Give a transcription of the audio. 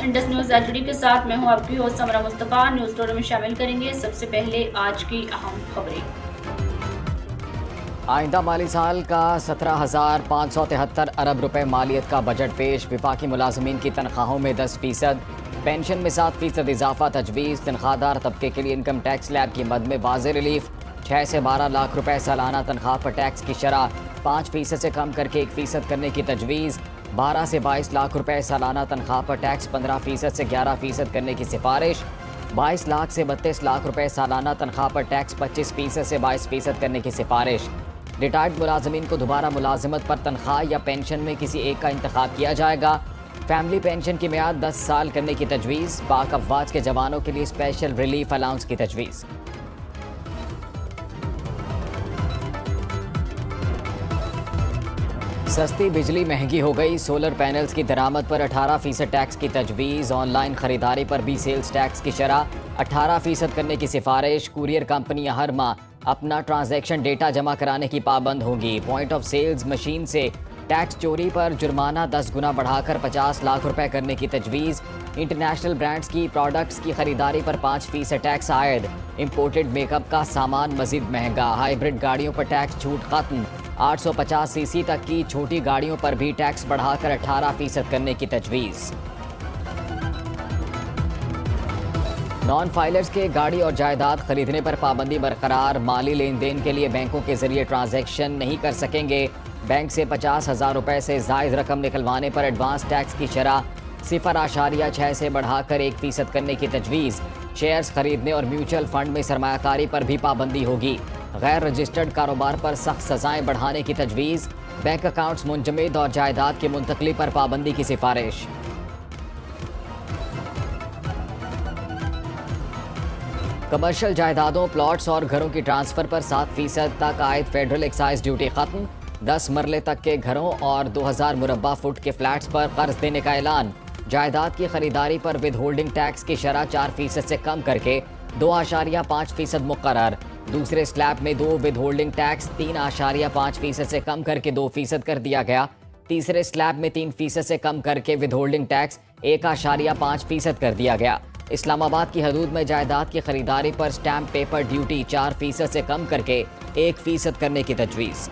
Indus news HD के साथ मैं हूं आपकी होस्ट समरा मुस्तफा। न्यूज स्टोरी में शामिल करेंगे सबसे पहले आज की अहम खबरें। आइंदा माली साल का 17,573 अरब रुपए मालियत का बजट पेश। विफाकी मुलाजमीन की तनख्वाहों में 10%, पेंशन में 7% इजाफा तजवीज़। तनख्वाहदार तबके के लिए इनकम टैक्स स्लैब की मद में वाज़े रिलीफ। 6 से 12 लाख रुपए सालाना तनख्वाह पर टैक्स की शरह 5% से कम करके 1% करने की तजवीज़। 12 से 22 लाख रुपए सालाना तनख्वाह पर टैक्स 15% से 11% करने की सिफारिश। 22 लाख से 32 लाख रुपए सालाना तनख्वाह पर टैक्स 25% से 22% करने की सिफारिश। रिटायर्ड मुलाजमीन को दोबारा मुलाजमत पर तनख्वाह या पेंशन में किसी एक का इंतखाब किया जाएगा। फैमिली पेंशन की मियाद 10 साल करने की तजवीज़। पाक अफवाज के जवानों के लिए स्पेशल रिलीफ अलाउंस की तजवीज़। सस्ती बिजली महंगी हो गई। सोलर पैनल्स की दरामद पर 18% टैक्स की तजवीज़। ऑनलाइन खरीदारी पर भी सेल्स टैक्स की शरह 18% करने की सिफारिश। कुरियर कंपनियां हर माह अपना ट्रांजैक्शन डेटा जमा कराने की पाबंद होगी। पॉइंट ऑफ सेल्स मशीन से टैक्स चोरी पर जुर्माना 10 गुना बढ़ाकर 50 लाख रुपए करने की तजवीज़। इंटरनेशनल ब्रांड्स की प्रोडक्ट्स की खरीदारी पर 5% टैक्स आयद। इम्पोर्टेड मेकअप का सामान मजीद महंगा। हाइब्रिड गाड़ियों पर टैक्स छूट खत्म। 850 सीसी तक की छोटी गाड़ियों पर भी टैक्स बढ़ाकर 18% करने की तजवीज़। नॉन फाइलर्स के गाड़ी और जायदाद खरीदने पर पाबंदी बरकरार। माली लेन देन के लिए बैंकों के जरिए ट्रांजैक्शन नहीं कर सकेंगे। बैंक से 50,000 रुपए से जायद रकम निकलवाने पर एडवांस टैक्स की शरह 0.6 से बढ़ाकर 1% करने की तजवीज़। शेयर्स खरीदने और म्यूचुअल फंड में सरमायाकारी पर भी पाबंदी होगी। गैर रजिस्टर्ड कारोबार पर सख्त सजाएं बढ़ाने की तजवीज़। बैंक अकाउंट्स मुंजमद और जायदाद की मुंतकली पर पाबंदी की सिफारिश। कमर्शियल जायदादों, प्लॉट्स और घरों की ट्रांसफर पर 7% तक आयद फेडरल एक्साइज ड्यूटी खत्म। 10 मरले तक के घरों और 2000 मुरब्बा फुट के फ्लैट्स पर कर्ज देने का ऐलान। जायदाद की खरीदारी पर विद होल्डिंग टैक्स की शरह 4% से कम करके 2.5% मुकर्रर। दूसरे स्लैब में 2 विद होल्डिंग टैक्स 3.5% से कम करके 2% कर दिया गया। तीसरे स्लैब में 3% से कम करके विद होल्डिंग टैक्स 1.5% कर दिया गया। इस्लामाबाद की हदूद में जायदाद की खरीदारी पर स्टैम्प पेपर ड्यूटी 4% से कम करके 1% करने की तजवीज़।